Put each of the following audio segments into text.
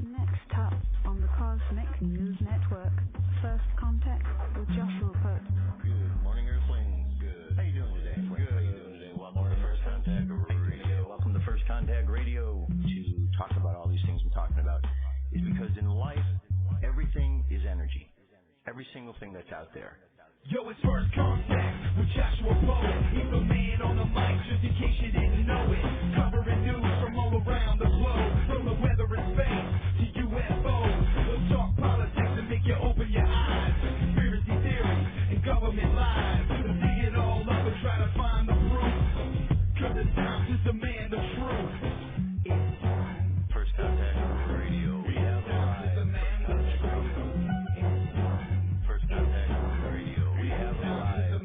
Next up on the Cosmic News Network, First Contact with Joshua Put. Good morning, Earthlings. Good. How you doing today? Good. How you doing today? Welcome to First Contact Radio. Welcome to First Contact Radio. To talk about all these things I'm talking about is because in life, everything is energy. Every single thing that's out there. Yo, it's First Contact with Joshua Poe. He's the man on the mic, just in case you didn't know it. Covering news from all around the globe, from the weather and space to UFOs. We'll talk politics and make you open your eyes. Conspiracy theories and government lies. We'll dig it all up and try to find the proof. Cause it's time to demand the truth. It's time. First Contact Radio. We have time to demand the truth. First Contact Radio. We have live.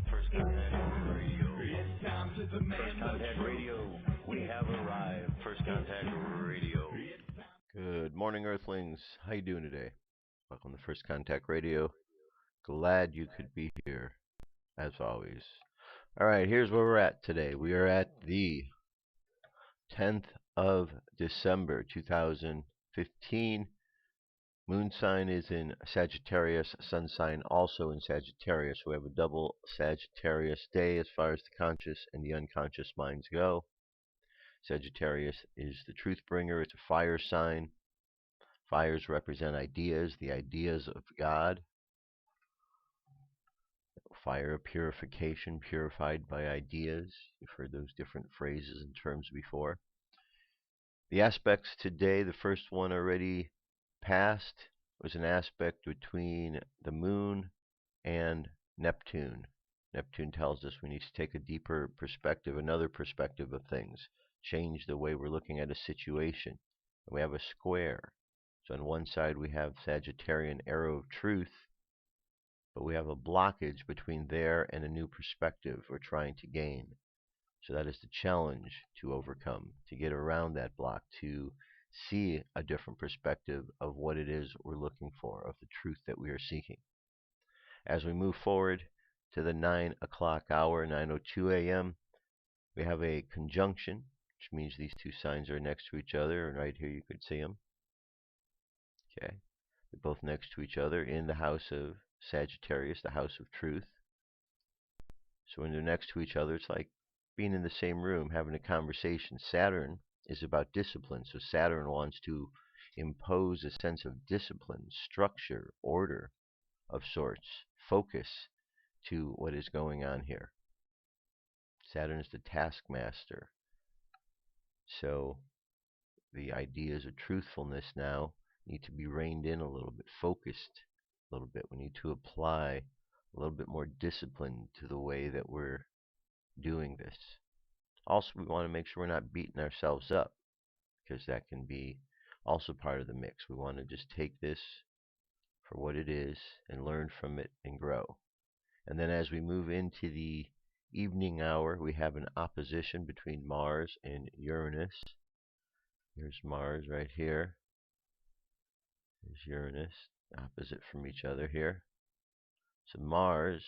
First Contact Radio. It's time to demand First Contact Radio. We have arrived. First Contact Radio. Good morning, Earthlings. How you doing today? Welcome to First Contact Radio. Glad you could be here, as always. All right, here's where we're at today. We are at the 10th of December, 2015. Moon sign is in Sagittarius, sun sign also in Sagittarius. We have a double Sagittarius day as far as the conscious and the unconscious minds go. Sagittarius is the truth bringer. It's a fire sign. Fires represent ideas, the ideas of God. Fire purification, purified by ideas. You've heard those different phrases and terms before. The aspects today, the first one already passed, was an aspect between the moon and Neptune. Neptune tells us we need to take a deeper perspective, another perspective of things, change the way we're looking at a situation. And we have a square. So on one side we have Sagittarian arrow of truth, but we have a blockage between there and a new perspective we're trying to gain. So that is the challenge to overcome, to get around that block, to see a different perspective of what it is we're looking for, of the truth that we are seeking. As we move forward to the 9 o'clock hour, 9:02 a.m., we have a conjunction, which means these two signs are next to each other, and right here you could see them. Okay, they're both next to each other in the house of Sagittarius, the house of truth. So when they're next to each other, it's like being in the same room, having a conversation. Saturn is about discipline, so Saturn wants to impose a sense of discipline, structure, order of sorts, focus to what is going on here. Saturn is the taskmaster. So the ideas of truthfulness now need to be reined in a little bit, focused a little bit. We need to apply a little bit more discipline to the way that we're doing this. Also, we want to make sure we're not beating ourselves up, because that can be also part of the mix. We want to just take this for what it is and learn from it and grow. And then as we move into the evening hour, we have an opposition between Mars and Uranus. Here's Mars right here. Here's Uranus, opposite from each other here. So Mars,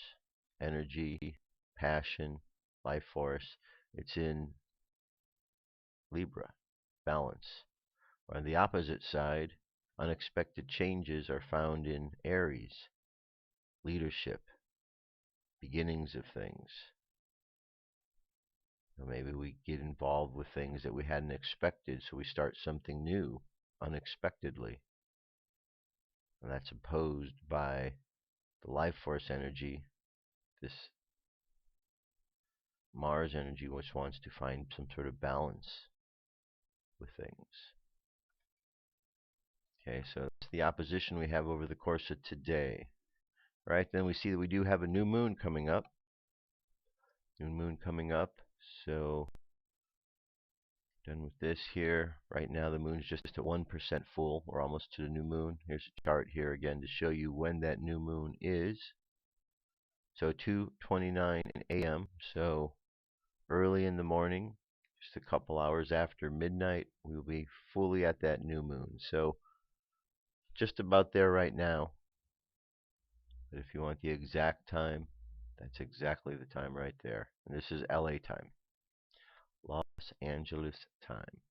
energy, passion, life force, it's in Libra, balance. On the opposite side, unexpected changes are found in Aries, leadership, beginnings of things. Or maybe we get involved with things that we hadn't expected, so we start something new unexpectedly. And that's opposed by the life force energy, this Mars energy, which wants to find some sort of balance with things. Okay, so that's the opposition we have over the course of today. Right, then we see that we do have a new moon coming up. New moon coming up, so done with this here. Right now the moon's just at 1% full. We're almost to the new moon. Here's a chart here again to show you when that new moon is. So 2:29 a.m. So early in the morning, just a couple hours after midnight, we'll be fully at that new moon. So just about there right now. But if you want the exact time, that's exactly the time right there. And this is LA time. Los Angeles time.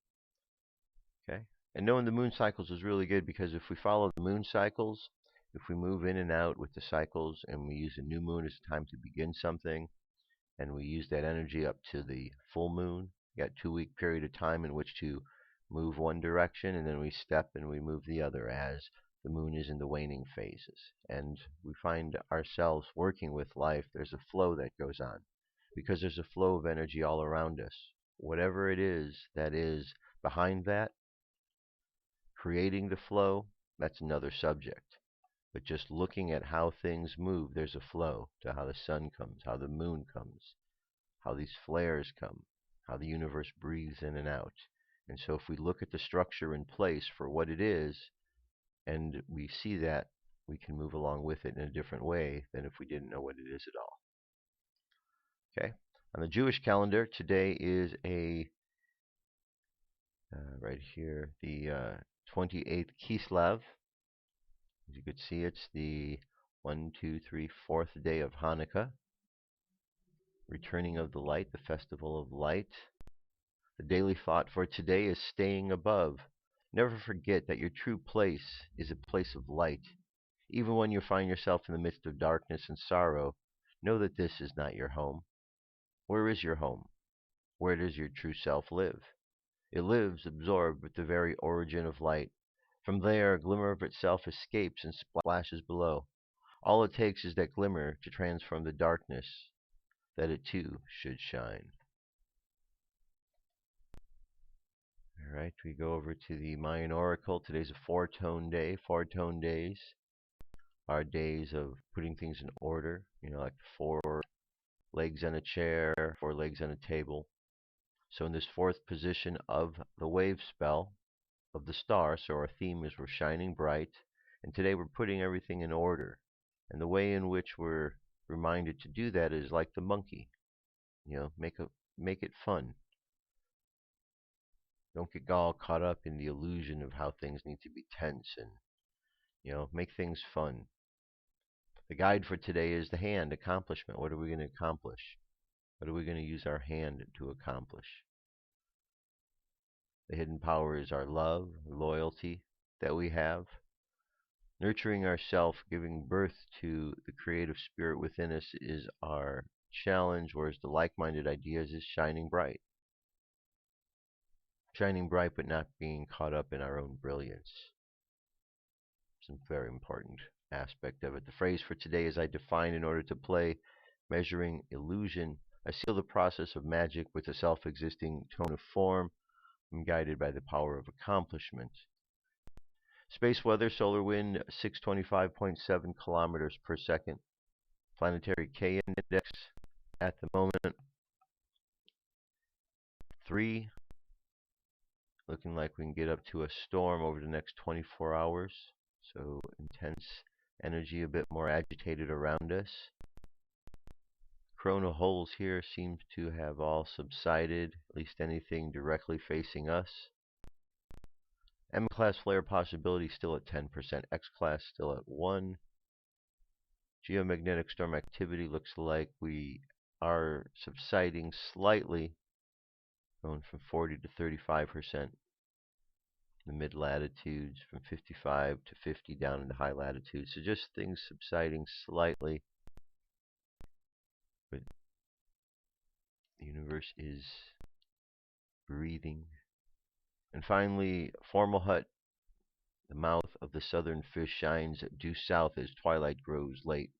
Okay? And knowing the moon cycles is really good because if we follow the moon cycles, if we move in and out with the cycles and we use a new moon as a time to begin something, and we use that energy up to the full moon, you got 2 week period of time in which to move one direction, and then we step and we move the other as the moon is in the waning phases. And we find ourselves working with life. There's a flow that goes on because there's a flow of energy all around us. Whatever it is that is behind that, creating the flow, that's another subject. But just looking at how things move, there's a flow to how the sun comes, how the moon comes, how these flares come, how the universe breathes in and out. And so if we look at the structure in place for what it is, and we see that, we can move along with it in a different way than if we didn't know what it is at all. Okay? On the Jewish calendar, today is right here, the 28th Kislev. As you can see, it's the 4th day of Hanukkah, returning of the light, the festival of light. The daily thought for today is staying above. Never forget that your true place is a place of light. Even when you find yourself in the midst of darkness and sorrow, know that this is not your home. Where is your home? Where does your true self live? It lives absorbed with the very origin of light. From there, a glimmer of itself escapes and splashes below. All it takes is that glimmer to transform the darkness, that it too should shine. All right, we go over to the Mayan Oracle. Today's a 4-tone day. 4-tone days are days of putting things in order, like 4 legs on a chair, 4 legs on a table. So in this 4th position of the wave spell of the star, so our theme is we're shining bright, and today we're putting everything in order. And the way in which we're reminded to do that is like the monkey, make it fun. Don't get all caught up in the illusion of how things need to be tense, and make things fun. The guide for today is the hand, accomplishment. What are we going to accomplish? What are we going to use our hand to accomplish? The hidden power is our love, loyalty that we have. Nurturing ourself, giving birth to the creative spirit within us is our challenge, whereas the like-minded ideas is shining bright. Shining bright but not being caught up in our own brilliance. It's a very important aspect of it. The phrase for today is I define in order to play, measuring illusion. I seal the process of magic with a self-existing tone of form. I'm guided by the power of accomplishment. Space weather, solar wind, 625.7 kilometers per second. Planetary K index at the moment, 3. Looking like we can get up to a storm over the next 24 hours. So intense energy, a bit more agitated around us. Corona holes here seem to have all subsided, at least anything directly facing us. M-class flare possibility still at 10%, X-class still at 1. Geomagnetic storm activity looks like we are subsiding slightly, going from 40 to 35%. The mid latitudes from 55 to 50 down in the high latitudes. So just things subsiding slightly. But the universe is breathing. And finally, Formal Hut. The mouth of the southern fish shines due south as twilight grows late.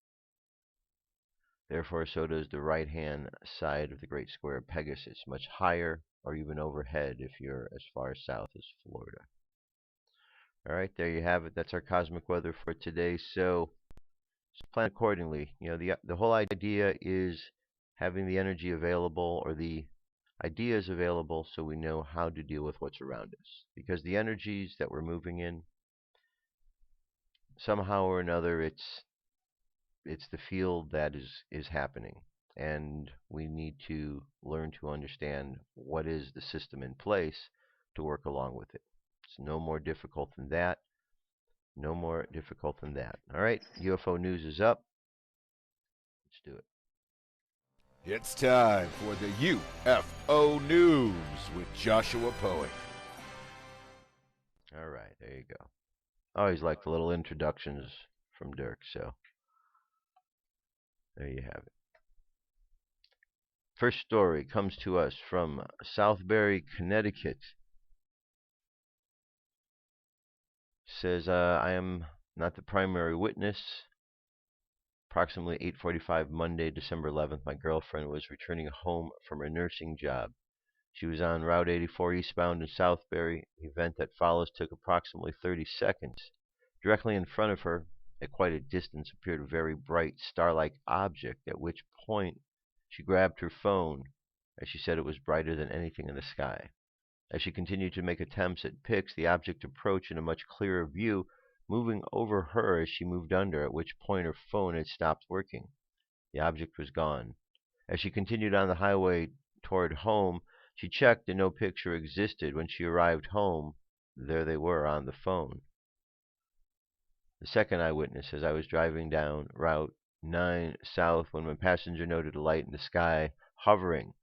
Therefore, so does the right-hand side of the great square of Pegasus, much higher or even overhead if you're as far south as Florida. All right, there you have it. That's our cosmic weather for today. So plan accordingly. The whole idea is having the energy available or the ideas available so we know how to deal with what's around us. Because the energies that we're moving in, somehow or another, it's the field that is happening. And we need to learn to understand what is the system in place to work along with it. It's no more difficult than that. No more difficult than that. All right, UFO news is up. Let's do it. It's time for the UFO news with Joshua Poet. All right, there you go. I always like the little introductions from Dirk, so there you have it. First story comes to us from Southbury, Connecticut. Says, I am not the primary witness. Approximately 8:45 Monday, December 11th, my girlfriend was returning home from her nursing job. She was on Route 84 eastbound in Southbury. The event that follows took approximately 30 seconds. Directly in front of her, at quite a distance, appeared a very bright star-like object, at which point she grabbed her phone, as she said it was brighter than anything in the sky. As she continued to make attempts at pics, the object approached in a much clearer view, moving over her as she moved under, at which point her phone had stopped working. The object was gone. As she continued on the highway toward home, she checked and no picture existed. When she arrived home, there they were on the phone. The second eyewitness says, I was driving down Route 9 south when my passenger noted a light in the sky hovering.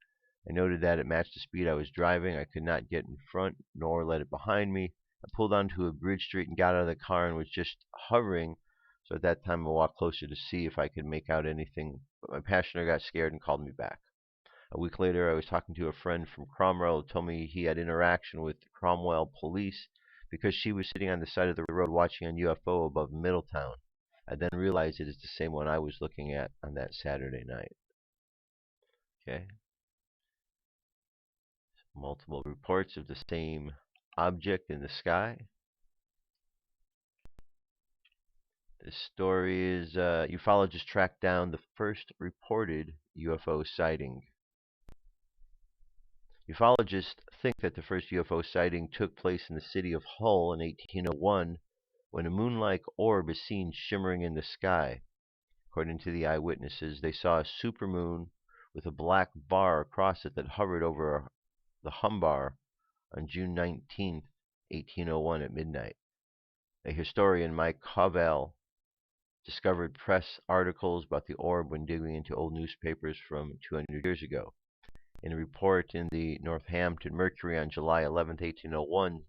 I noted that it matched the speed I was driving. I could not get in front nor let it behind me. I pulled onto a bridge street and got out of the car and was just hovering. So at that time I walked closer to see if I could make out anything, but my passenger got scared and called me back. A week later I was talking to a friend from Cromwell who told me he had interaction with Cromwell police because she was sitting on the side of the road watching a UFO above Middletown. I then realized it is the same one I was looking at on that Saturday night. Okay. Multiple reports of the same object in the sky. This story is ufologists tracked down the first reported UFO sighting. Ufologists think that the first UFO sighting took place in the city of Hull in 1801 when a moon-like orb is seen shimmering in the sky. According to the eyewitnesses, they saw a supermoon with a black bar across it that hovered over the Humbar on June 19, 1801 at midnight. A historian, Mike Covell, discovered press articles about the orb when digging into old newspapers from 200 years ago. In a report in the Northampton Mercury on July 11, 1801,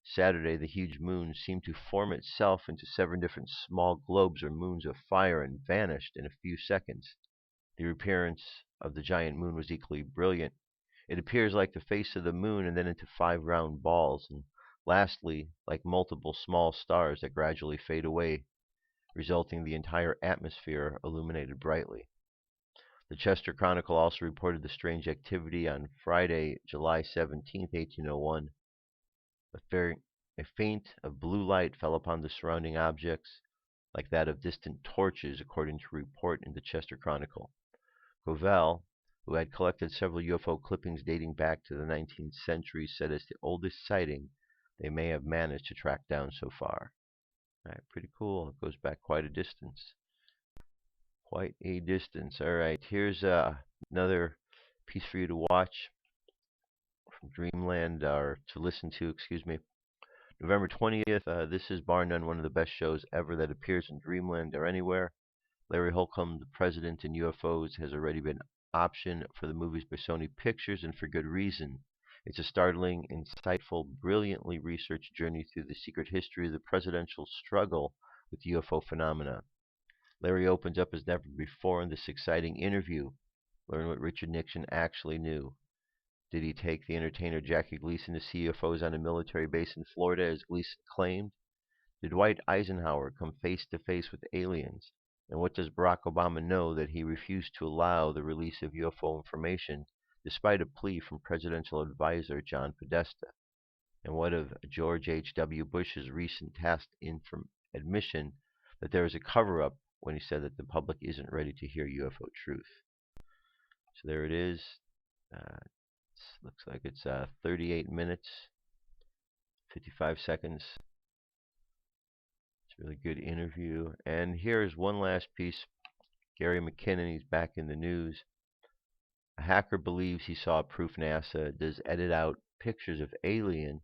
Saturday, the huge moon seemed to form itself into 7 different small globes or moons of fire and vanished in a few seconds. The appearance of the giant moon was equally brilliant. It appears like the face of the moon and then into 5 round balls, and lastly, like multiple small stars that gradually fade away, resulting in the entire atmosphere illuminated brightly. The Chester Chronicle also reported the strange activity on Friday, July 17, 1801. A faint of blue light fell upon the surrounding objects, like that of distant torches, according to a report in the Chester Chronicle. Covell, who had collected several UFO clippings dating back to the 19th century, said it's the oldest sighting they may have managed to track down so far. All right, pretty cool. It goes back quite a distance. Quite a distance. All right, here's another piece for you to watch from Dreamland, or to listen to, excuse me. November 20th, this is bar none one of the best shows ever that appears in Dreamland or anywhere. Larry Holcomb, the president in UFOs, has already been optioned for the movies by Sony Pictures, and for good reason. It's a startling, insightful, brilliantly researched journey through the secret history of the presidential struggle with UFO phenomena. Larry opens up as never before in this exciting interview. Learn what Richard Nixon actually knew. Did he take the entertainer Jackie Gleason to see UFOs on a military base in Florida, as Gleason claimed? Did Dwight Eisenhower come face to face with aliens? And what does Barack Obama know that he refused to allow the release of UFO information, despite a plea from presidential advisor John Podesta? And what of George H.W. Bush's recent tacit admission that there is a cover-up when he said that the public isn't ready to hear UFO truth? So there it is. Looks like it's 38 minutes, 55 seconds. It's a really good interview. And here's one last piece. Gary McKinnon, he's back in the news. A hacker believes he saw proof NASA does edit out pictures of alien,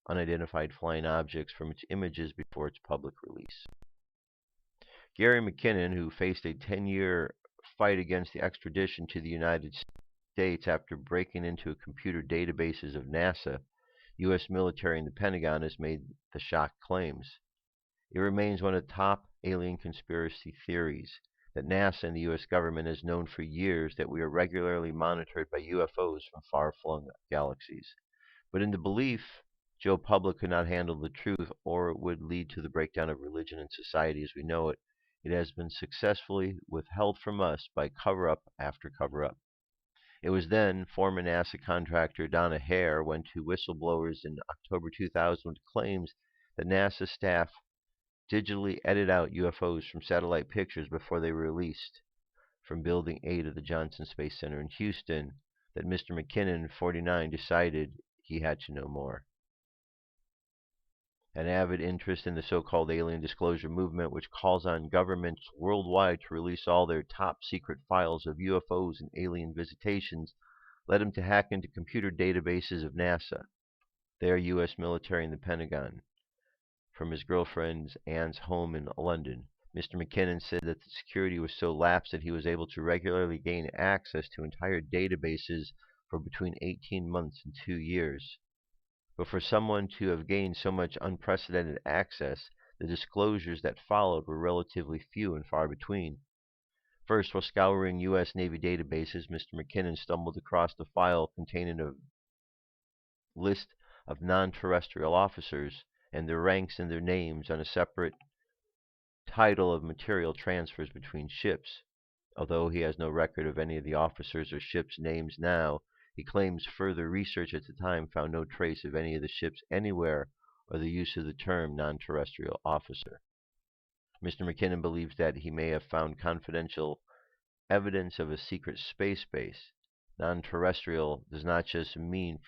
unidentified flying objects from its images before its public release. Gary McKinnon, who faced a 10-year fight against the extradition to the United States after breaking into computer databases of NASA U.S. military and the Pentagon has made the shock claims. It remains one of the top alien conspiracy theories that NASA and the U.S. government has known for years that we are regularly monitored by UFOs from far-flung galaxies. But in the belief Joe Public could not handle the truth or it would lead to the breakdown of religion and society as we know it, it has been successfully withheld from us by cover-up after cover-up. It was then former NASA contractor Donna Hare went to whistleblowers in October 2000 with claims that NASA staff digitally edited out UFOs from satellite pictures before they were released from Building 8 of the Johnson Space Center in Houston, that Mr. McKinnon, 49, decided he had to know more. An avid interest in the so-called alien disclosure movement, which calls on governments worldwide to release all their top-secret files of UFOs and alien visitations, led him to hack into computer databases of NASA, their U.S. military, and the Pentagon, from his girlfriend Anne's home in London. Mr. McKinnon said that the security was so lapsed that he was able to regularly gain access to entire databases for between 18 months and 2 years. But for someone to have gained so much unprecedented access, the disclosures that followed were relatively few and far between. First, while scouring U.S. Navy databases, Mr. McKinnon stumbled across a file containing a list of non-terrestrial officers and their ranks and their names on a separate title of material transfers between ships. Although he has no record of any of the officers or ships' names now, he claims further research at the time found no trace of any of the ships anywhere or the use of the term non-terrestrial officer. Mr. McKinnon believes that he may have found confidential evidence of a secret space base. Non-terrestrial does not just mean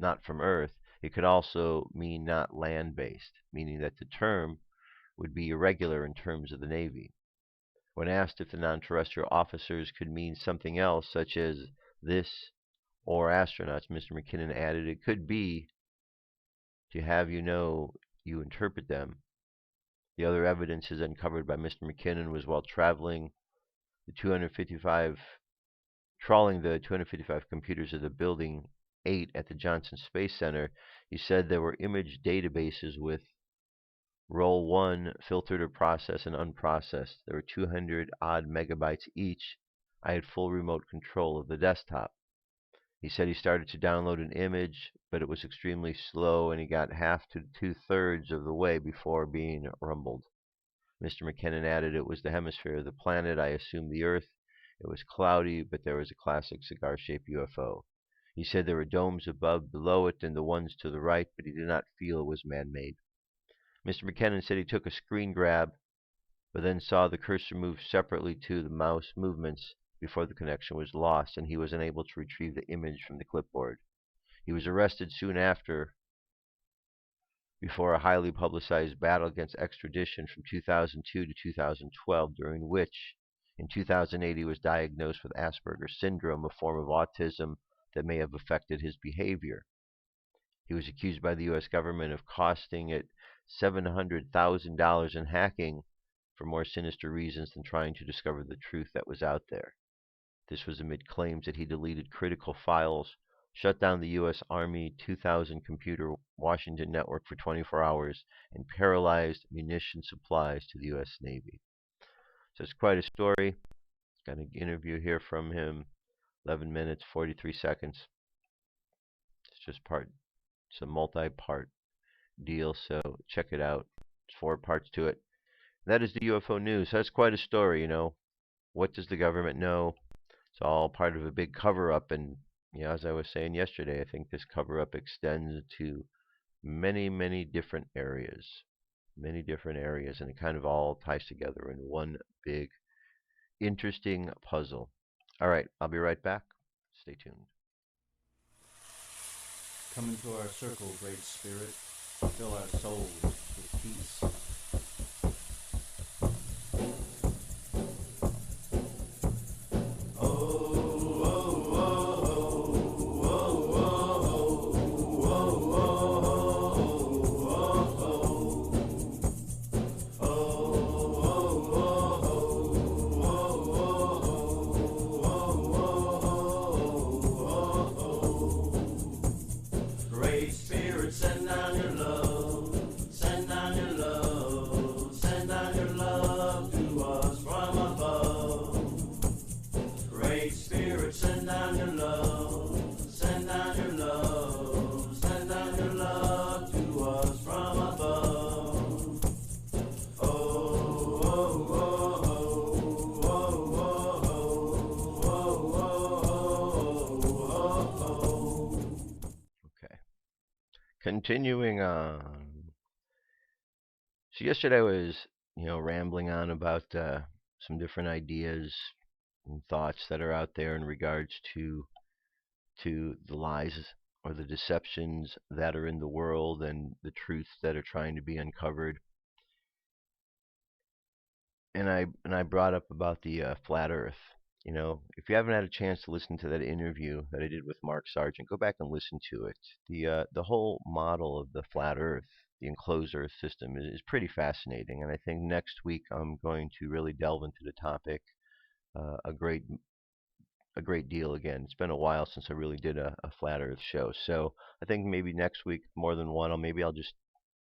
not from Earth, it could also mean not land-based, meaning that the term would be irregular in terms of the Navy. When asked if the non-terrestrial officers could mean something else, such as this or astronauts, Mr. McKinnon added, it could be to have you know you interpret them. The other evidence is uncovered by Mr. McKinnon was while trawling the 255 computers of the Building 8 at the Johnson Space Center. He said there were image databases with Roll 1 filtered or processed and unprocessed. There were 200 odd megabytes each. I had full remote control of the desktop. He said he started to download an image, but it was extremely slow and he got half to 2/3 of the way before being rumbled. Mr. McKinnon added it was the hemisphere of the planet, I assumed the Earth. It was cloudy, but there was a classic cigar-shaped UFO. He said there were domes below it and the ones to the right, but he did not feel it was man-made. Mr. McKinnon said he took a screen grab, but then saw the cursor move separately to the mouse movements before the connection was lost, and he was unable to retrieve the image from the clipboard. He was arrested soon after before a highly publicized battle against extradition from 2002 to 2012, during which, in 2008, he was diagnosed with Asperger's syndrome, a form of autism that may have affected his behavior. He was accused by the U.S. government of costing it $700,000 in hacking for more sinister reasons than trying to discover the truth that was out there. This was amid claims that he deleted critical files, shut down the U.S. Army 2000 computer Washington network for 24 hours, and paralyzed munition supplies to the U.S. Navy. So it's quite a story. Got an interview here from him, 11 minutes, 43 seconds. It's a multi-part deal, so check it out. There's 4 parts to it. That is the UFO news. That's quite a story, you know. What does the government know? It's all part of a big cover-up, and as I was saying yesterday, I think this cover-up extends to many, many different areas. Many different areas, and it kind of all ties together in one big, interesting puzzle. All right, I'll be right back. Stay tuned. Come into our circle, Great Spirit. Fill our souls with peace. Great Spirit. Continuing on. So yesterday I was, rambling on about some different ideas and thoughts that are out there in regards to the lies or the deceptions that are in the world and the truths that are trying to be uncovered. And I brought up about the flat Earth. If you haven't had a chance to listen to that interview that I did with Mark Sargent, go back and listen to it. The whole model of the flat Earth, the enclosed Earth system, is pretty fascinating. And I think next week I'm going to really delve into the topic a great deal again. It's been a while since I really did a flat Earth show, so I think maybe next week more than one. Maybe I'll just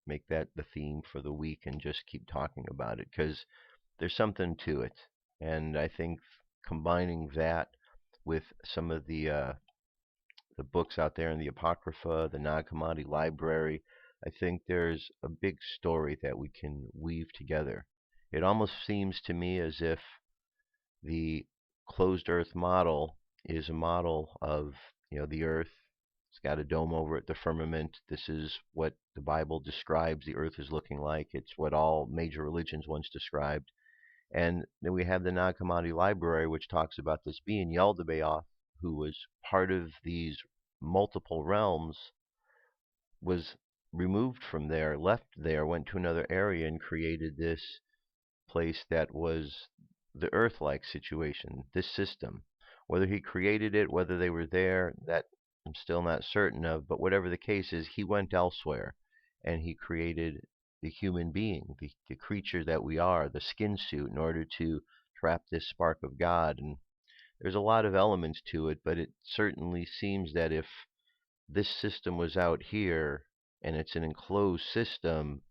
make that the theme for the week and just keep talking about it because there's something to it. And I think combining that with some of the books out there in the Apocrypha, the Nag Hammadi Library, I think there's a big story that we can weave together. It almost seems to me as if the closed Earth model is a model of the Earth. It's got a dome over it, the firmament. This is what the Bible describes the Earth as looking like. It's what all major religions once described. And then we have the Nag Hammadi Library, which talks about this being Yaldabaoth, who was part of these multiple realms, was removed from there, left there, went to another area, and created this place that was the Earth-like situation, this system. Whether he created it, whether they were there, that I'm still not certain of, but whatever the case is, he went elsewhere, and he created the human being, the creature that we are, the skin suit, in order to trap this spark of God. And there's a lot of elements to it, but it certainly seems that if this system was out here, and it's an enclosed system,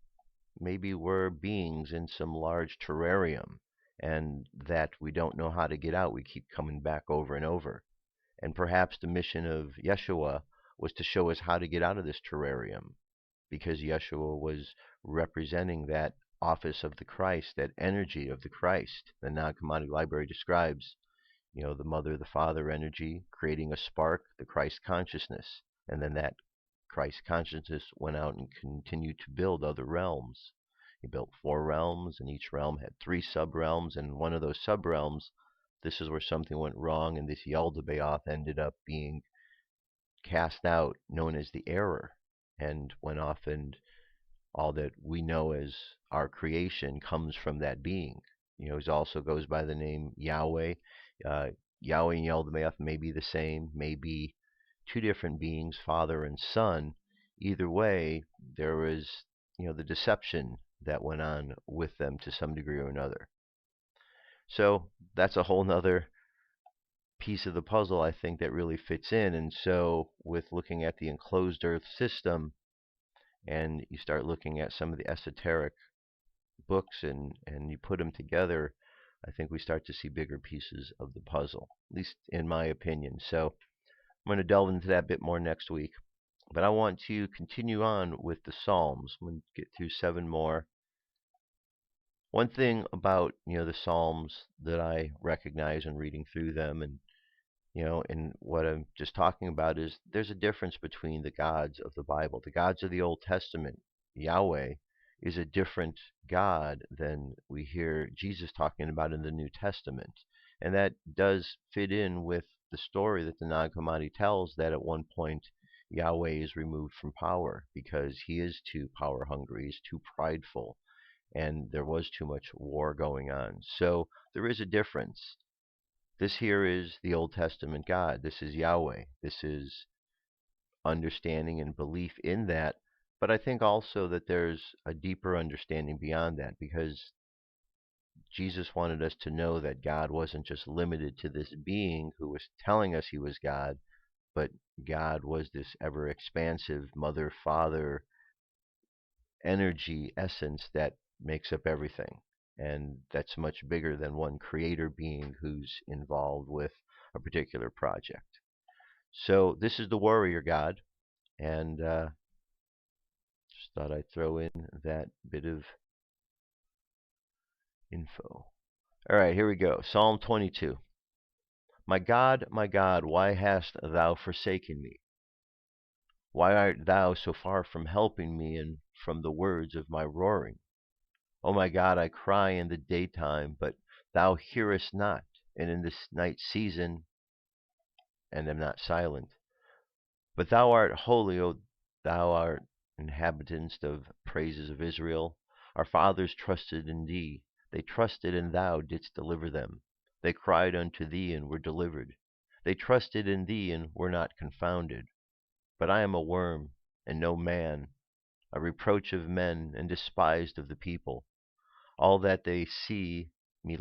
maybe we're beings in some large terrarium, and that we don't know how to get out. We keep coming back over and over. And perhaps the mission of Yeshua was to show us how to get out of this terrarium, because Yeshua was representing that office of the Christ, that energy of the Christ. The Nag Hammadi Library describes, the mother, the father energy, creating a spark, the Christ consciousness. And then that Christ consciousness went out and continued to build other realms. He built 4 realms, and each realm had 3 sub-realms, and one of those sub-realms, this is where something went wrong, and this Yaldabaoth ended up being cast out, known as the error, and went off, and all that we know as our creation comes from that being. He also goes by the name Yahweh. Yahweh and Yaldabaoth may be the same, may be 2 different beings, Father and Son. Either way, there was, the deception that went on with them to some degree or another. So that's a whole nother piece of the puzzle, I think, that really fits in. And so with looking at the enclosed Earth system, and you start looking at some of the esoteric books and you put them together, I think we start to see bigger pieces of the puzzle, at least in my opinion. So I'm going to delve into that a bit more next week. But I want to continue on with the Psalms. I'm going to get through 7 more. One thing about the Psalms that I recognize in reading through them, and and what I'm just talking about, is there's a difference between the gods of the Bible. The gods of the Old Testament, Yahweh, is a different God than we hear Jesus talking about in the New Testament. And that does fit in with the story that the Nag Hammadi tells, that at one point Yahweh is removed from power because he is too power hungry, he's too prideful, and there was too much war going on. So there is a difference. This here is the Old Testament God. This is Yahweh. This is understanding and belief in that. But I think also that there's a deeper understanding beyond that, because Jesus wanted us to know that God wasn't just limited to this being who was telling us he was God, but God was this ever expansive mother, father, energy, essence that makes up everything. And that's much bigger than one creator being who's involved with a particular project. So this is the warrior God, and just thought I'd throw in that bit of info. All right, here we go. Psalm 22. My God, why hast thou forsaken me? Why art thou so far from helping me, and from the words of my roaring? O my God, I cry in the daytime, but thou hearest not, and in this night season, and am not silent. But thou art holy, O thou art inhabitant of praises of Israel. Our fathers trusted in thee. They trusted, and thou didst deliver them. They cried unto thee, and were delivered. They trusted in thee, and were not confounded. But I am a worm, and no man, a reproach of men, and despised of the people. All that they see me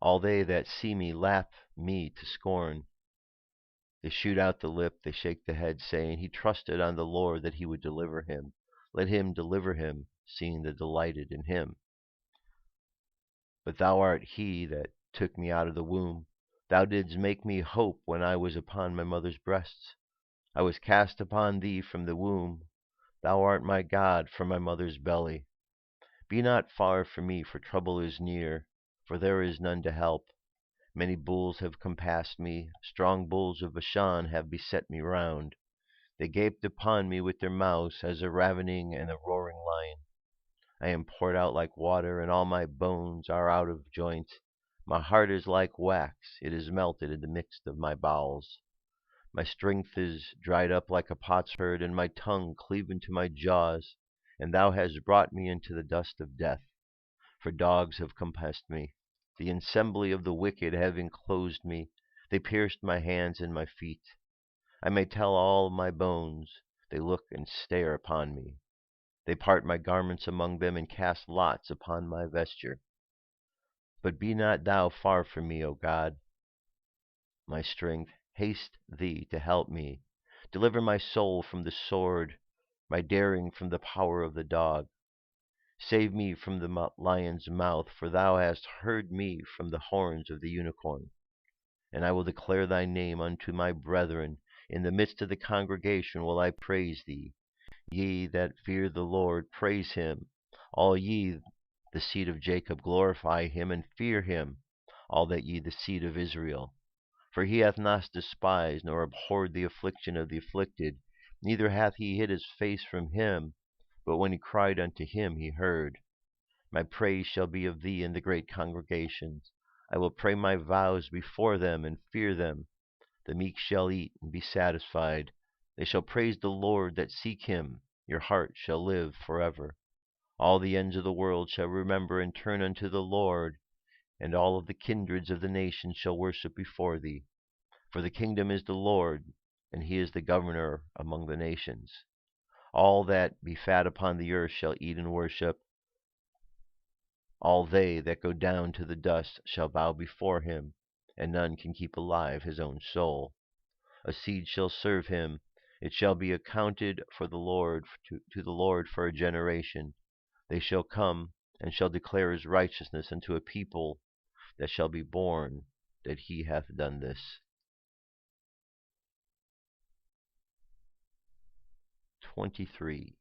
all they that see me laugh me to scorn. They shoot out the lip, they shake the head, saying, He trusted on the Lord that he would deliver him. Let him deliver him, seeing they delighted in him. But thou art he that took me out of the womb. Thou didst make me hope when I was upon my mother's breasts. I was cast upon thee from the womb. Thou art my God from my mother's belly. Be not far from me, for trouble is near, for there is none to help. Many bulls have compassed me, strong bulls of Bashan have beset me round. They gaped upon me with their mouths as a ravening and a roaring lion. I am poured out like water, and all my bones are out of joint. My heart is like wax, it is melted in the midst of my bowels. My strength is dried up like a potsherd, and my tongue cleaven to my jaws. And thou hast brought me into the dust of death, for dogs have compassed me. The assembly of the wicked have enclosed me. They pierced my hands and my feet. I may tell all my bones. They look and stare upon me. They part my garments among them, and cast lots upon my vesture. But be not thou far from me, O God, my strength. Haste thee to help me. Deliver my soul from the sword, my daring from the power of the dog. Save me from the lion's mouth, for thou hast heard me from the horns of the unicorn. And I will declare thy name unto my brethren. In the midst of the congregation will I praise thee. Ye that fear the Lord, praise him. All ye, the seed of Jacob, glorify him and fear him. All that ye, the seed of Israel. For he hath not despised nor abhorred the affliction of the afflicted, neither hath he hid his face from him. But when he cried unto him, he heard. My praise shall be of thee in the great congregations. I will pray my vows before them and fear them. The meek shall eat and be satisfied. They shall praise the Lord that seek him. Your heart shall live forever. All the ends of the world shall remember and turn unto the Lord, and all of the kindreds of the nations shall worship before thee. For the kingdom is the Lord, and he is the governor among the nations. All that be fat upon the earth shall eat and worship. All they that go down to the dust shall bow before him, and none can keep alive his own soul. A seed shall serve him. It shall be accounted for the Lord to the Lord for a generation. They shall come and shall declare his righteousness unto a people that shall be born, that he hath done this. 23.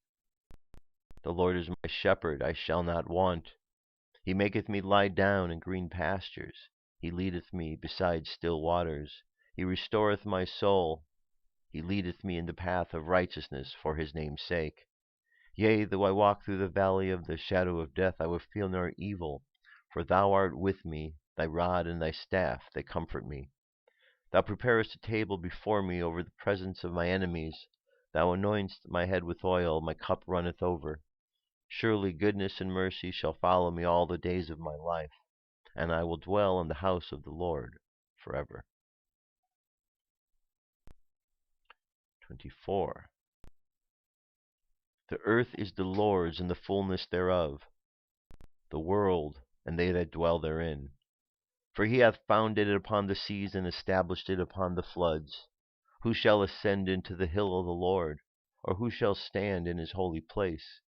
The Lord is my shepherd, I shall not want. He maketh me lie down in green pastures. He leadeth me beside still waters. He restoreth my soul. He leadeth me in the path of righteousness for his name's sake. Yea, though I walk through the valley of the shadow of death, I will fear no evil, for thou art with me. Thy rod and thy staff, they comfort me. Thou preparest a table before me over the presence of my enemies. Thou anointest my head with oil, my cup runneth over. Surely goodness and mercy shall follow me all the days of my life, and I will dwell in the house of the Lord forever. 24. The earth is the Lord's, and the fullness thereof, the world, and they that dwell therein. For he hath founded it upon the seas, and established it upon the floods. Who shall ascend into the hill of the Lord? Or who shall stand in his holy place?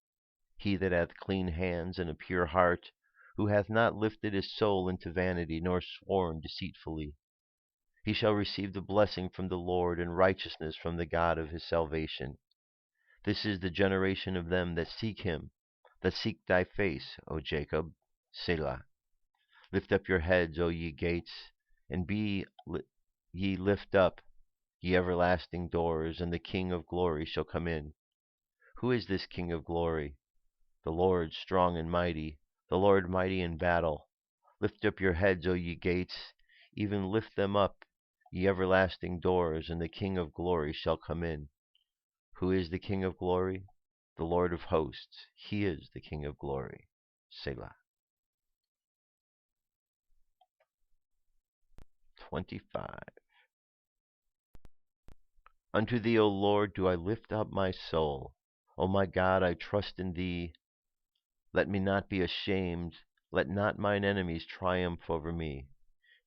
He that hath clean hands and a pure heart, who hath not lifted his soul into vanity, nor sworn deceitfully. He shall receive the blessing from the Lord, and righteousness from the God of his salvation. This is the generation of them that seek him, that seek thy face, O Jacob. Selah. Lift up your heads, O ye gates, and be ye lift up, ye everlasting doors, and the King of glory shall come in. Who is this King of glory? The Lord strong and mighty, the Lord mighty in battle. Lift up your heads, O ye gates, even lift them up, ye everlasting doors, and the King of glory shall come in. Who is the King of glory? The Lord of hosts. He is the King of glory. Selah. 25. Unto thee, O Lord, do I lift up my soul. O my God, I trust in thee. Let me not be ashamed. Let not mine enemies triumph over me.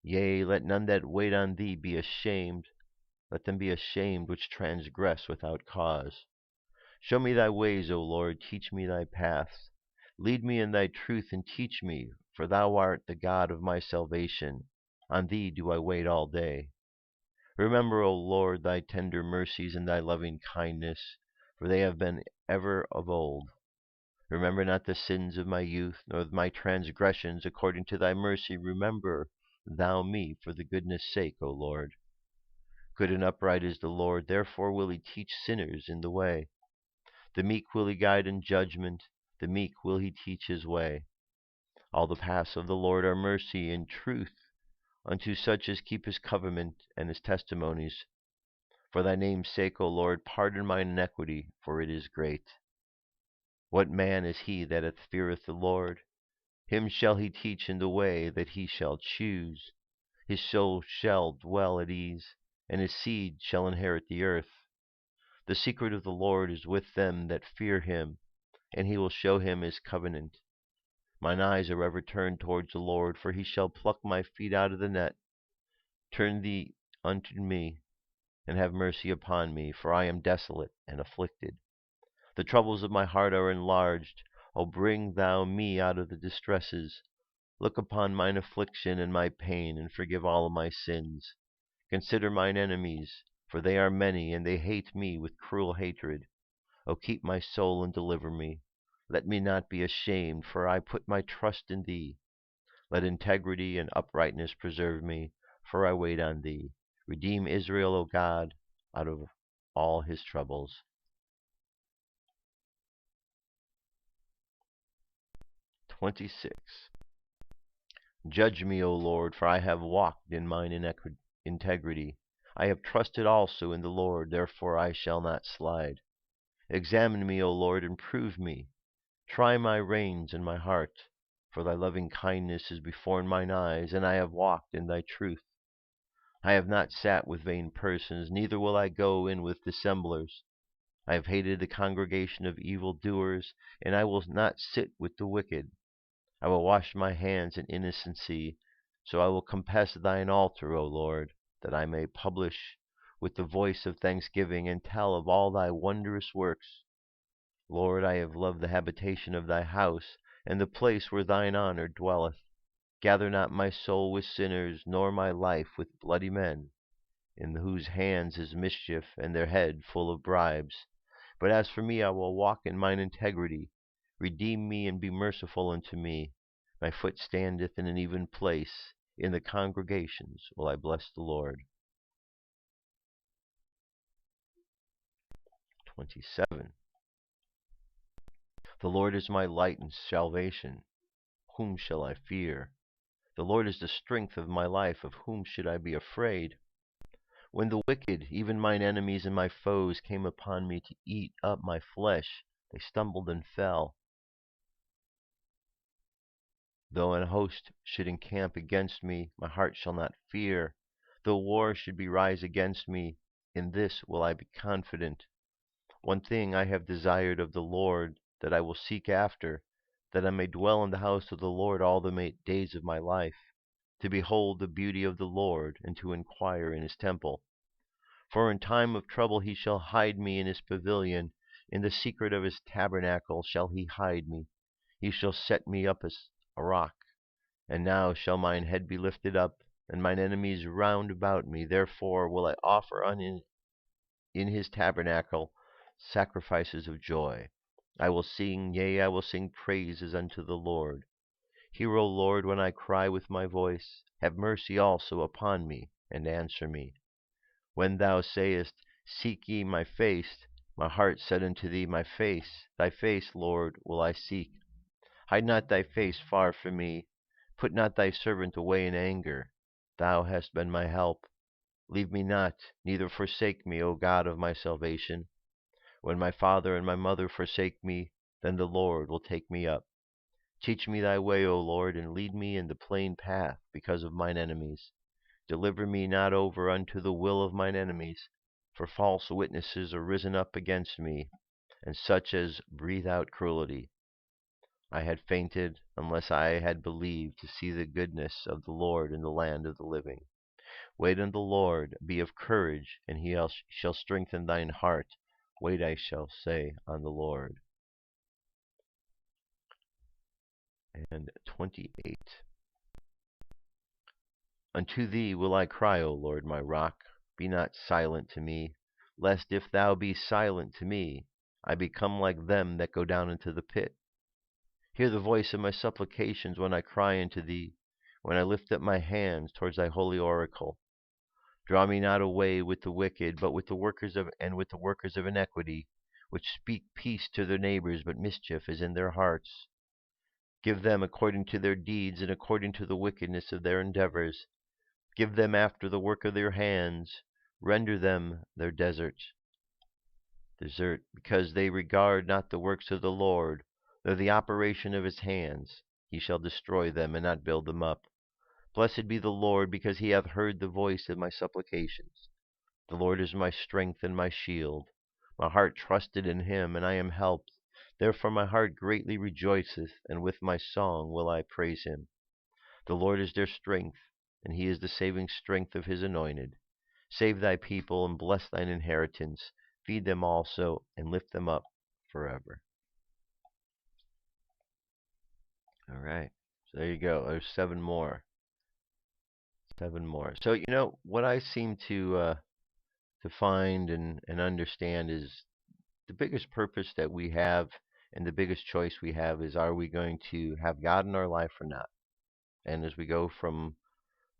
Yea, let none that wait on thee be ashamed. Let them be ashamed which transgress without cause. Show me thy ways, O Lord, teach me thy paths. Lead me in thy truth and teach me, for thou art the God of my salvation. On thee do I wait all day. Remember, O Lord, thy tender mercies and thy loving kindness, for they have been ever of old. Remember not the sins of my youth, nor my transgressions. According to thy mercy remember thou me for the goodness' sake, O Lord. Good and upright is the Lord, therefore will he teach sinners in the way. The meek will he guide in judgment, the meek will he teach his way. All the paths of the Lord are mercy and truth unto such as keep his covenant and his testimonies. For thy name's sake, O Lord, pardon mine iniquity, for it is great. What man is he that feareth the Lord? Him shall he teach in the way that he shall choose. His soul shall dwell at ease, and his seed shall inherit the earth. The secret of the Lord is with them that fear him, and he will show him his covenant. Mine eyes are ever turned towards the Lord, for he shall pluck my feet out of the net. Turn thee unto me, and have mercy upon me, for I am desolate and afflicted. The troubles of my heart are enlarged. O bring thou me out of the distresses. Look upon mine affliction and my pain, and forgive all my sins. Consider mine enemies, for they are many, and they hate me with cruel hatred. O keep my soul and deliver me. Let me not be ashamed, for I put my trust in thee. Let integrity and uprightness preserve me, for I wait on thee. Redeem Israel, O God, out of all his troubles. 26. Judge me, O Lord, for I have walked in mine integrity. I have trusted also in the Lord, therefore I shall not slide. Examine me, O Lord, and prove me. Try my reins and my heart, for thy loving kindness is before mine eyes, and I have walked in thy truth. I have not sat with vain persons, neither will I go in with dissemblers. I have hated the congregation of evildoers, and I will not sit with the wicked. I will wash my hands in innocency, so I will compass thine altar, O Lord, that I may publish with the voice of thanksgiving and tell of all thy wondrous works. Lord, I have loved the habitation of thy house, and the place where thine honor dwelleth. Gather not my soul with sinners, nor my life with bloody men, in whose hands is mischief, and their head full of bribes. But as for me, I will walk in mine integrity. Redeem me, and be merciful unto me. My foot standeth in an even place. In the congregations will I bless the Lord. 27. The Lord is my light and salvation. Whom shall I fear? The Lord is the strength of my life. Of whom should I be afraid? When the wicked, even mine enemies and my foes, came upon me to eat up my flesh, they stumbled and fell. Though an host should encamp against me, my heart shall not fear. Though war should rise against me, in this will I be confident. One thing I have desired of the Lord, that I will seek after, that I may dwell in the house of the Lord all the days of my life, to behold the beauty of the Lord, and to inquire in his temple. For in time of trouble he shall hide me in his pavilion. In the secret of his tabernacle shall he hide me. He shall set me up as a rock. And now shall mine head be lifted up, and mine enemies round about me. Therefore will I offer in his tabernacle sacrifices of joy. I will sing, yea, I will sing praises unto the Lord. Hear, O Lord, when I cry with my voice. Have mercy also upon me, and answer me. When thou sayest, Seek ye my face, my heart said unto thee, My face, thy face, Lord, will I seek. Hide not thy face far from me. Put not thy servant away in anger. Thou hast been my help. Leave me not, neither forsake me, O God of my salvation. When my father and my mother forsake me, then the Lord will take me up. Teach me thy way, O Lord, and lead me in the plain path because of mine enemies. Deliver me not over unto the will of mine enemies, for false witnesses are risen up against me, and such as breathe out cruelty. I had fainted unless I had believed to see the goodness of the Lord in the land of the living. Wait on the Lord, be of courage, and he shall strengthen thine heart. Wait, I shall say, on the Lord. And 28. Unto thee will I cry, O Lord, my rock. Be not silent to me, lest if thou be silent to me, I become like them that go down into the pit. Hear the voice of my supplications when I cry unto thee, when I lift up my hands towards thy holy oracle. Draw me not away with the wicked, but with the workers of iniquity, which speak peace to their neighbors, but mischief is in their hearts. Give them according to their deeds, and according to the wickedness of their endeavors. Give them after the work of their hands. Render them their desert, because they regard not the works of the Lord, nor the operation of his hands. He shall destroy them, and not build them up. Blessed be the Lord, because he hath heard the voice of my supplications. The Lord is my strength and my shield. My heart trusted in him, and I am helped. Therefore my heart greatly rejoiceth, and with my song will I praise him. The Lord is their strength, and he is the saving strength of his anointed. Save thy people, and bless thine inheritance. Feed them also, and lift them up forever. All right, so there you go. There's 7 more. 7 more. So, what I seem to find and understand is the biggest purpose that we have and the biggest choice we have is, are we going to have God in our life or not? And as we go from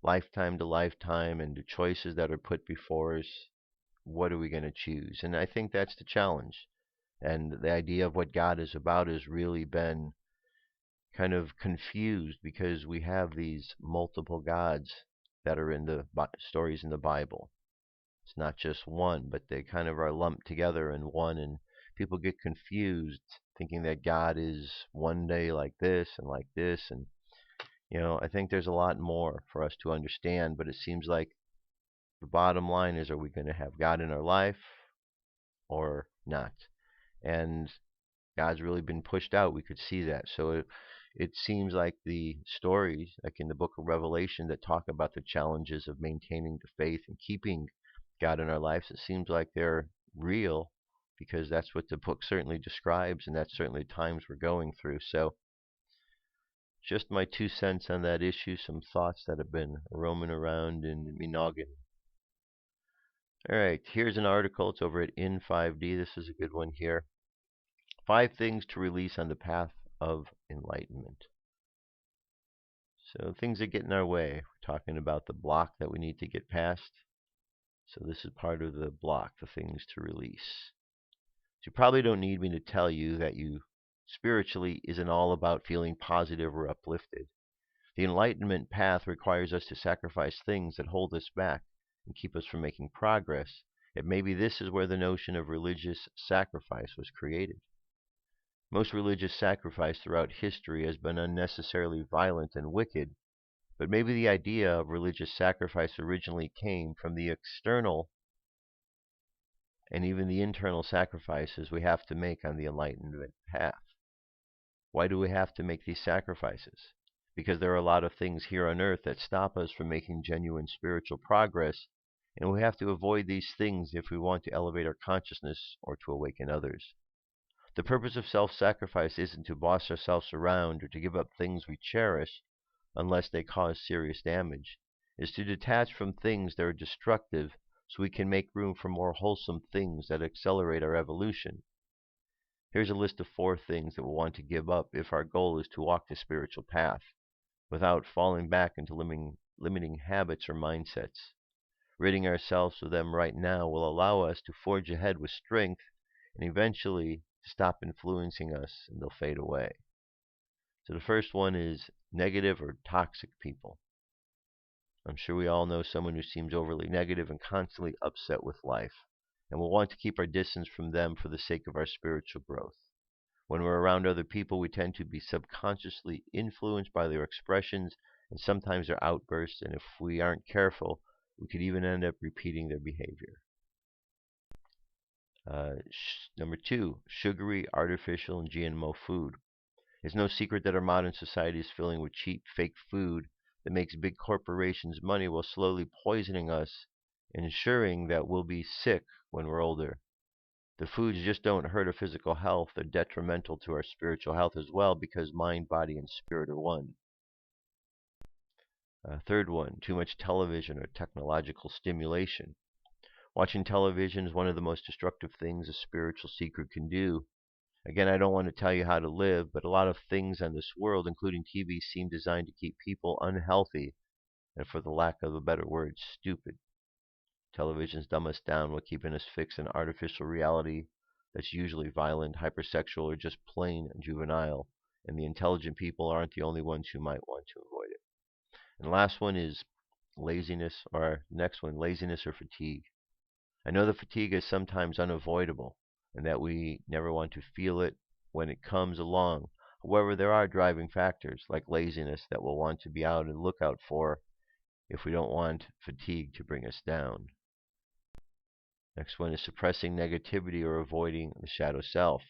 lifetime to lifetime and the choices that are put before us, what are we going to choose? And I think that's the challenge. And the idea of what God is about has really been kind of confused because we have these multiple gods that are in the stories in the Bible. It's not just one, but they kind of are lumped together in one, and people get confused thinking that God is one day like this and like this. And, I think there's a lot more for us to understand, but it seems like the bottom line is, are we going to have God in our life or not? And God's really been pushed out. We could see that. So it seems like the stories, like in the book of Revelation, that talk about the challenges of maintaining the faith and keeping God in our lives, it seems like they're real, because that's what the book certainly describes, and that's certainly times we're going through. So just my 2 cents on that issue, some thoughts that have been roaming around in me noggin. All right, here's an article. It's over at In5D. This is a good one here. 5 things to release on the path of enlightenment. So things that get in our way. We're talking about the block that we need to get past. So this is part of the block, the things to release. So you probably don't need me to tell you that you spiritually isn't all about feeling positive or uplifted. The enlightenment path requires us to sacrifice things that hold us back and keep us from making progress. And maybe this is where the notion of religious sacrifice was created. Most religious sacrifice throughout history has been unnecessarily violent and wicked, but maybe the idea of religious sacrifice originally came from the external and even the internal sacrifices we have to make on the enlightenment path. Why do we have to make these sacrifices? Because there are a lot of things here on earth that stop us from making genuine spiritual progress, and we have to avoid these things if we want to elevate our consciousness or to awaken others. The purpose of self-sacrifice isn't to boss ourselves around or to give up things we cherish unless they cause serious damage. It's to detach from things that are destructive so we can make room for more wholesome things that accelerate our evolution. Here's a list of 4 things that we'll want to give up if our goal is to walk the spiritual path without falling back into limiting habits or mindsets. Ridding ourselves of them right now will allow us to forge ahead with strength and eventually to stop influencing us, and they'll fade away. So the first one is negative or toxic people. I'm sure we all know someone who seems overly negative and constantly upset with life, and we'll want to keep our distance from them for the sake of our spiritual growth. When we're around other people, we tend to be subconsciously influenced by their expressions and sometimes their outbursts, and if we aren't careful, we could even end up repeating their behavior. Number 2, sugary, artificial, and GMO food. It's no secret that our modern society is filling with cheap, fake food that makes big corporations money while slowly poisoning us, ensuring that we'll be sick when we're older. The foods just don't hurt our physical health, they're detrimental to our spiritual health as well, because mind, body, and spirit are one. Third one, too much television or technological stimulation. Watching television is one of the most destructive things a spiritual seeker can do. Again, I don't want to tell you how to live, but a lot of things on this world, including TV, seem designed to keep people unhealthy and, for the lack of a better word, stupid. Televisions dumb us down while keeping us fixed in artificial reality that's usually violent, hypersexual, or just plain juvenile, and the intelligent people aren't the only ones who might want to avoid it. And the last one is laziness, or next one, laziness or fatigue. I know that fatigue is sometimes unavoidable, and that we never want to feel it when it comes along. However, there are driving factors like laziness that we'll want to be out and look out for if we don't want fatigue to bring us down. Next one is suppressing negativity or avoiding the shadow self.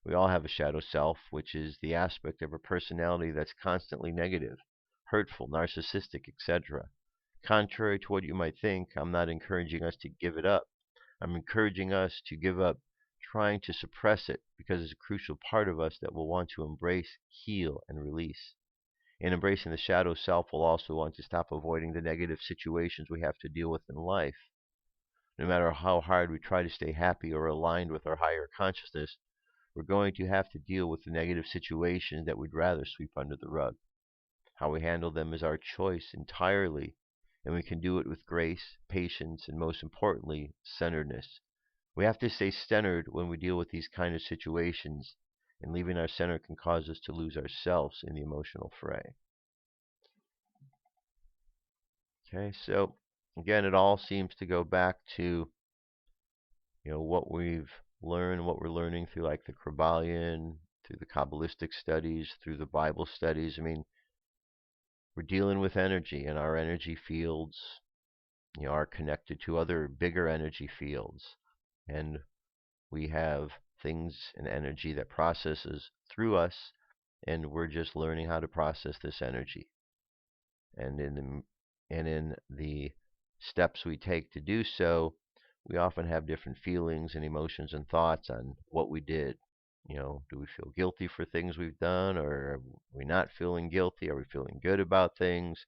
We all have a shadow self, which is the aspect of a personality that's constantly negative, hurtful, narcissistic, etc. Contrary to what you might think, I'm not encouraging us to give it up. I'm encouraging us to give up trying to suppress it, because it's a crucial part of us that we'll want to embrace, heal, and release. In embracing the shadow self, we'll also want to stop avoiding the negative situations we have to deal with in life. No matter how hard we try to stay happy or aligned with our higher consciousness, we're going to have to deal with the negative situations that we'd rather sweep under the rug. How we handle them is our choice entirely, and we can do it with grace, patience, and most importantly, centeredness. We have to stay centered when we deal with these kind of situations, and leaving our center can cause us to lose ourselves in the emotional fray. Okay, so again, it all seems to go back to what we've learned, what we're learning through like the Kabbalion, through the Kabbalistic studies, through the Bible studies. I mean, we're dealing with energy, and our energy fields are connected to other bigger energy fields, and we have things and energy that processes through us, and we're just learning how to process this energy. And in the steps we take to do so, we often have different feelings and emotions and thoughts on what we did. Do we feel guilty for things we've done, or are we not feeling guilty? Are we feeling good about things?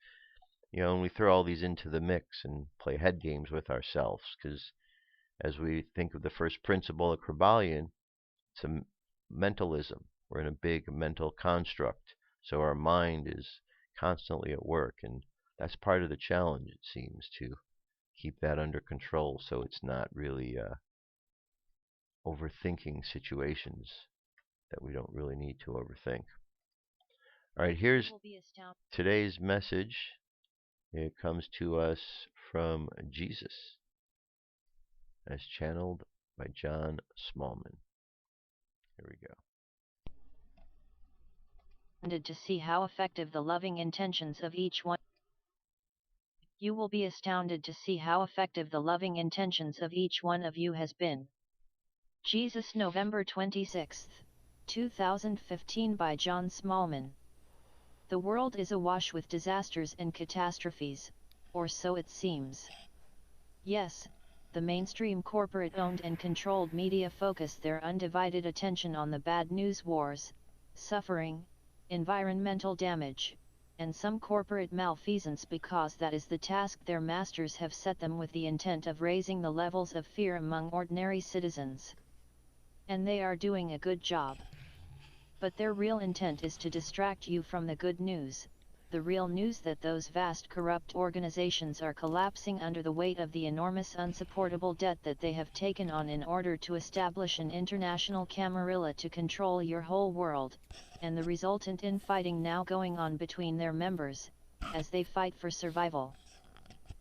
And we throw all these into the mix and play head games with ourselves, because as we think of the first principle of Kabbalion, it's a mentalism. We're in a big mental construct, so our mind is constantly at work, and that's part of the challenge, it seems, to keep that under control so it's not really overthinking situations that we don't really need to overthink. All right, here's today's message. It comes to us from Jesus, as channeled by John Smallman. Here we go. To see how effective the loving intentions of each one. You will be astounded to see how effective the loving intentions of each one of you has been. Jesus, November 26, 2015, by John Smallman. The world is awash with disasters and catastrophes, or so it seems. Yes, the mainstream corporate-owned and controlled media focus their undivided attention on the bad news, wars, suffering, environmental damage, and some corporate malfeasance, because that is the task their masters have set them, with the intent of raising the levels of fear among ordinary citizens. And they are doing a good job. But their real intent is to distract you from the good news, the real news that those vast corrupt organizations are collapsing under the weight of the enormous unsupportable debt that they have taken on in order to establish an international camarilla to control your whole world, and the resultant infighting now going on between their members, as they fight for survival.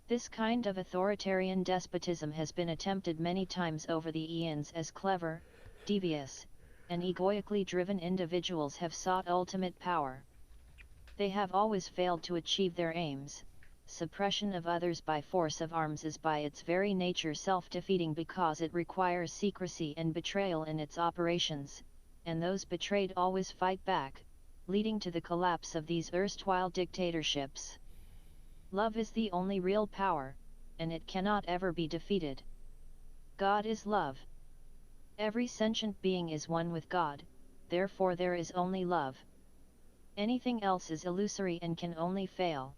This kind of authoritarian despotism has been attempted many times over the eons as clever, devious, and egoically driven individuals have sought ultimate power. They have always failed to achieve their aims. Suppression of others by force of arms is by its very nature self-defeating because it requires secrecy and betrayal in its operations, and those betrayed always fight back, leading to the collapse of these erstwhile dictatorships. Love is the only real power, and it cannot ever be defeated. God is love. Every sentient being is one with God, therefore there is only love. Anything else is illusory and can only fail.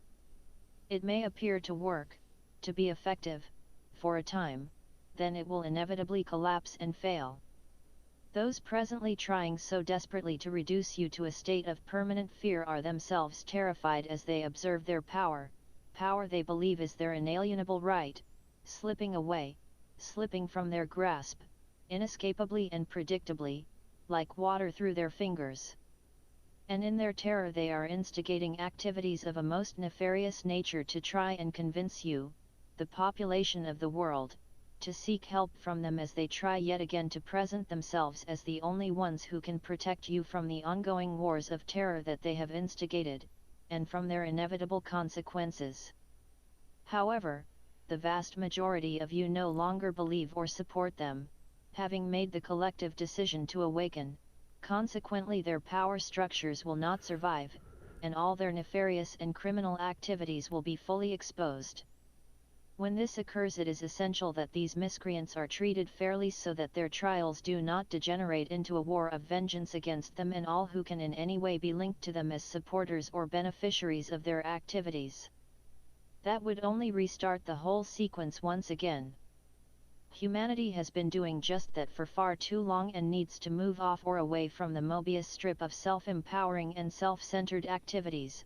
It may appear to work, to be effective, for a time, then it will inevitably collapse and fail. Those presently trying so desperately to reduce you to a state of permanent fear are themselves terrified as they observe their power they believe is their inalienable right, slipping away, slipping from their grasp, inescapably and predictably, like water through their fingers. And in their terror they are instigating activities of a most nefarious nature to try and convince you, the population of the world, to seek help from them as they try yet again to present themselves as the only ones who can protect you from the ongoing wars of terror that they have instigated, and from their inevitable consequences. However, the vast majority of you no longer believe or support them, having made the collective decision to awaken. Consequently their power structures will not survive, and all their nefarious and criminal activities will be fully exposed. When this occurs, it is essential that these miscreants are treated fairly so that their trials do not degenerate into a war of vengeance against them and all who can in any way be linked to them as supporters or beneficiaries of their activities. That would only restart the whole sequence once again. Humanity has been doing just that for far too long and needs to move off or away from the Mobius strip of self-empowering and self-centered activities,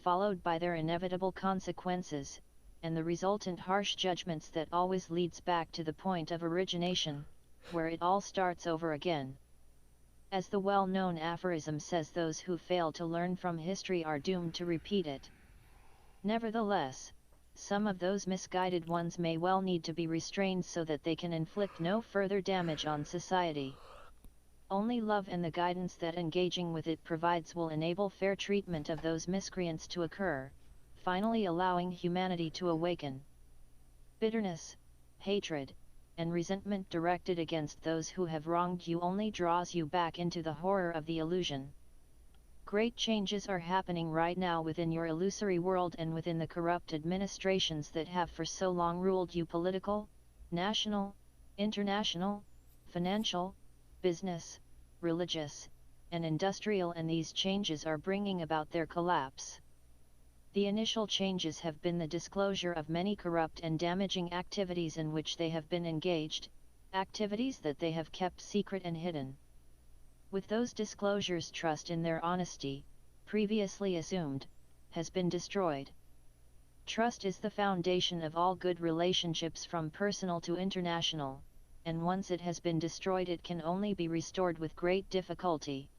followed by their inevitable consequences, and the resultant harsh judgments that always leads back to the point of origination, where it all starts over again. As the well-known aphorism says, those who fail to learn from history are doomed to repeat it. Nevertheless, some of those misguided ones may well need to be restrained so that they can inflict no further damage on society. Only love and the guidance that engaging with it provides will enable fair treatment of those miscreants to occur, finally allowing humanity to awaken. Bitterness, hatred, and resentment directed against those who have wronged you only draws you back into the horror of the illusion. Great changes are happening right now within your illusory world and within the corrupt administrations that have for so long ruled you: political, national, international, financial, business, religious, and industrial, and these changes are bringing about their collapse. The initial changes have been the disclosure of many corrupt and damaging activities in which they have been engaged, activities that they have kept secret and hidden. With those disclosures, trust in their honesty, previously assumed, has been destroyed. Trust is the foundation of all good relationships from personal to international, and once it has been destroyed it can only be restored with great difficulty.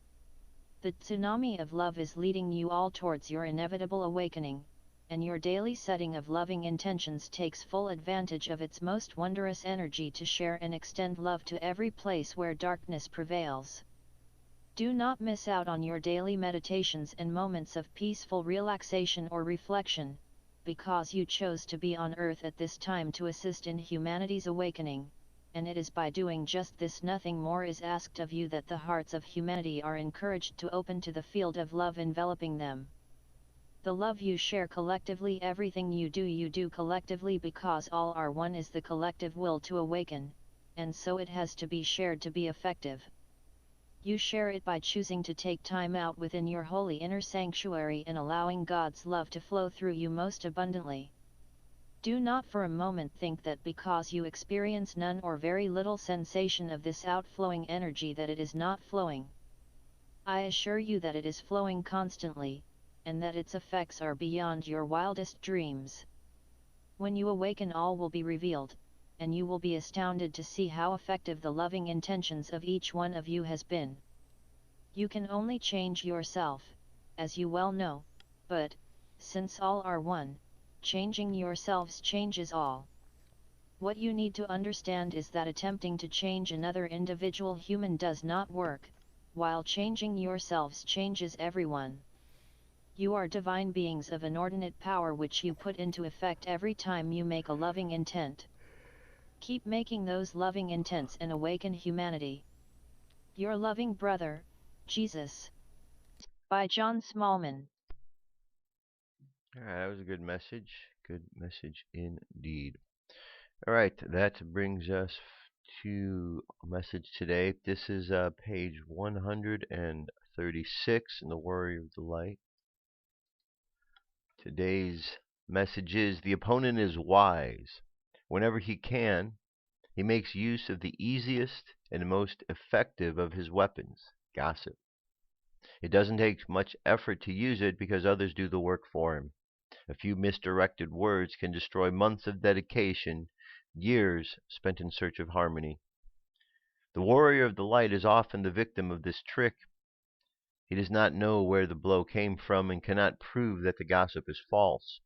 The tsunami of love is leading you all towards your inevitable awakening, and your daily setting of loving intentions takes full advantage of its most wondrous energy to share and extend love to every place where darkness prevails. Do not miss out on your daily meditations and moments of peaceful relaxation or reflection, because you chose to be on earth at this time to assist in humanity's awakening, and it is by doing just this, nothing more is asked of you, that the hearts of humanity are encouraged to open to the field of love enveloping them. The love you share collectively, everything you do collectively, because all are one, is the collective will to awaken, and so it has to be shared to be effective. You share it by choosing to take time out within your holy inner sanctuary and allowing God's love to flow through you most abundantly. Do not for a moment think that because you experience none or very little sensation of this outflowing energy that it is not flowing. I assure you that it is flowing constantly, and that its effects are beyond your wildest dreams. When you awaken, all will be revealed, and you will be astounded to see how effective the loving intentions of each one of you has been. You can only change yourself, as you well know, but, since all are one, changing yourselves changes all. What you need to understand is that attempting to change another individual human does not work, while changing yourselves changes everyone. You are divine beings of inordinate power which you put into effect every time you make a loving intent. Keep making those loving intents and awaken humanity. Your loving brother, Jesus. By John Smallman. Alright, that was a good message. Good message indeed. Alright, that brings us to a message today. This is page 136 in the Warrior of the Light. Today's message is: the opponent is wise. Whenever he can, he makes use of the easiest and most effective of his weapons, gossip. It doesn't take much effort to use it because others do the work for him. A few misdirected words can destroy months of dedication, years spent in search of harmony. The Warrior of the Light is often the victim of this trick. He does not know where the blow came from and cannot prove that the gossip is false.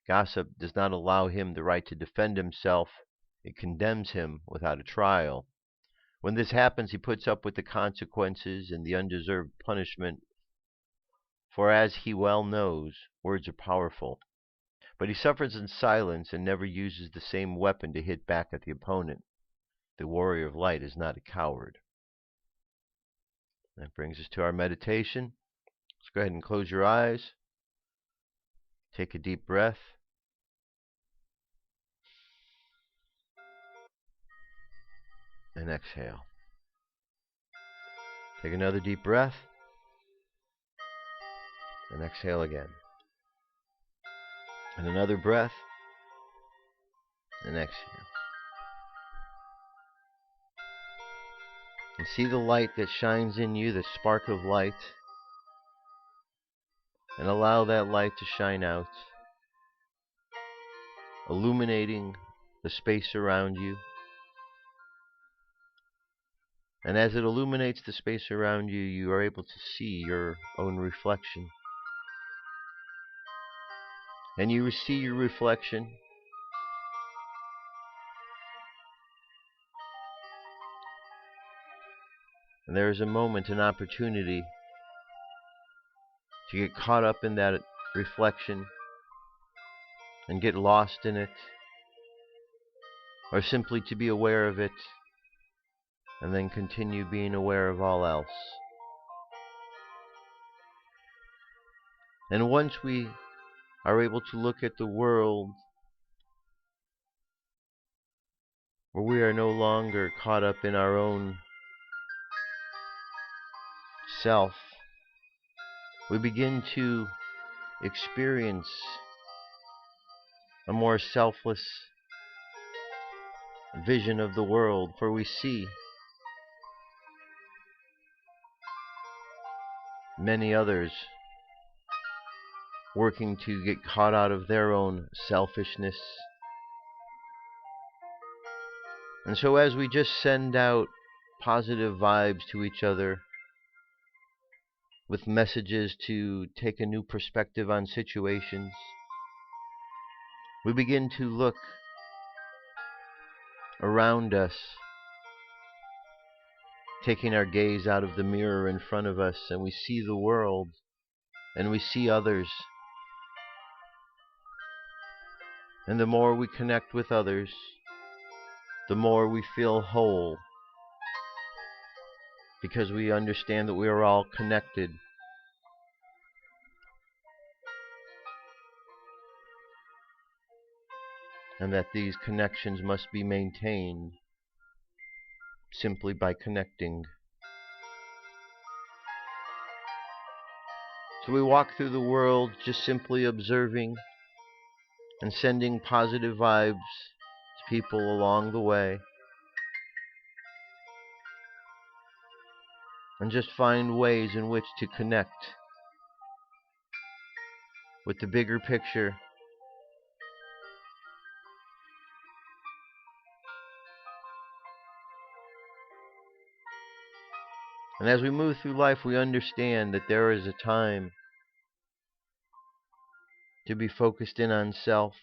Gossip does not allow him the right to defend himself. It condemns him without a trial. When this happens, he puts up with the consequences and the undeserved punishment, for as he well knows, words are powerful. But he suffers in silence and never uses the same weapon to hit back at the opponent. The Warrior of Light is not a coward. That brings us to our meditation. Let's go ahead and close your eyes. Take a deep breath. And exhale. Take another deep breath. And exhale again. And another breath. And exhale. And see the light that shines in you, the spark of light. And allow that light to shine out, illuminating the space around you. And as it illuminates the space around you, you are able to see your own reflection. And you see your reflection. And there is a moment, an opportunity to get caught up in that reflection and get lost in it, or simply to be aware of it and then continue being aware of all else. And once we are able to look at the world where we are no longer caught up in our own self, we begin to experience a more selfless vision of the world, for we see many others working to get caught out of their own selfishness. And so as we just send out positive vibes to each other with messages to take a new perspective on situations, we begin to look around us, taking our gaze out of the mirror in front of us, and we see the world and we see others. And the more we connect with others, the more we feel whole, because we understand that we are all connected. And that these connections must be maintained simply by connecting. So we walk through the world just simply observing and sending positive vibes to people along the way. And just find ways in which to connect with the bigger picture. And as we move through life, we understand that there is a time to be focused in on self,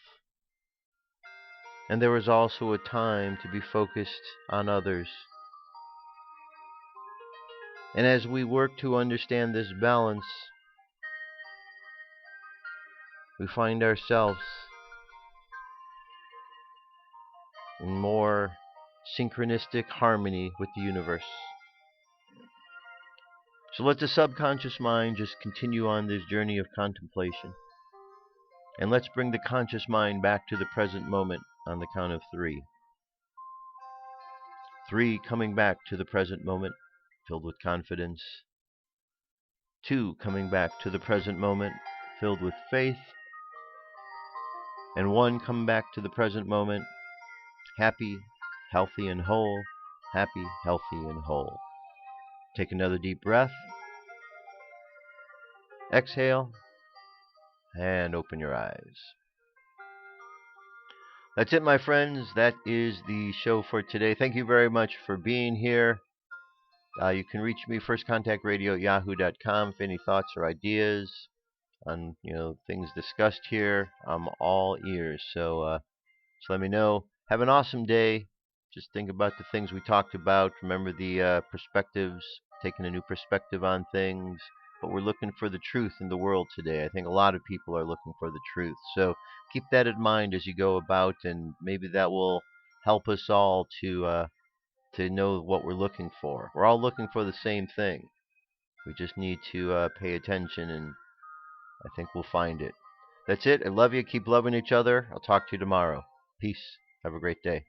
and there is also a time to be focused on others. And as we work to understand this balance, we find ourselves in more synchronistic harmony with the universe. So let the subconscious mind just continue on this journey of contemplation. And let's bring the conscious mind back to the present moment on the count of 3. 3, coming back to the present moment, filled with confidence. 2, coming back to the present moment, filled with faith. And 1, coming back to the present moment, happy, healthy, and whole. Happy, healthy, and whole. Take another deep breath. Exhale. And open your eyes. That's it, my friends. That is the show for today. Thank you very much for being here. You can reach me, firstcontactradio@yahoo.com, if any thoughts or ideas on things discussed here. I'm all ears. So let me know. Have an awesome day. Just think about the things we talked about. Remember the perspectives, taking a new perspective on things. But we're looking for the truth in the world today. I think a lot of people are looking for the truth. So keep that in mind as you go about, and maybe that will help us all to know what we're looking for. We're all looking for the same thing. We just need to pay attention, and I think we'll find it. That's it. I love you. Keep loving each other. I'll talk to you tomorrow. Peace. Have a great day.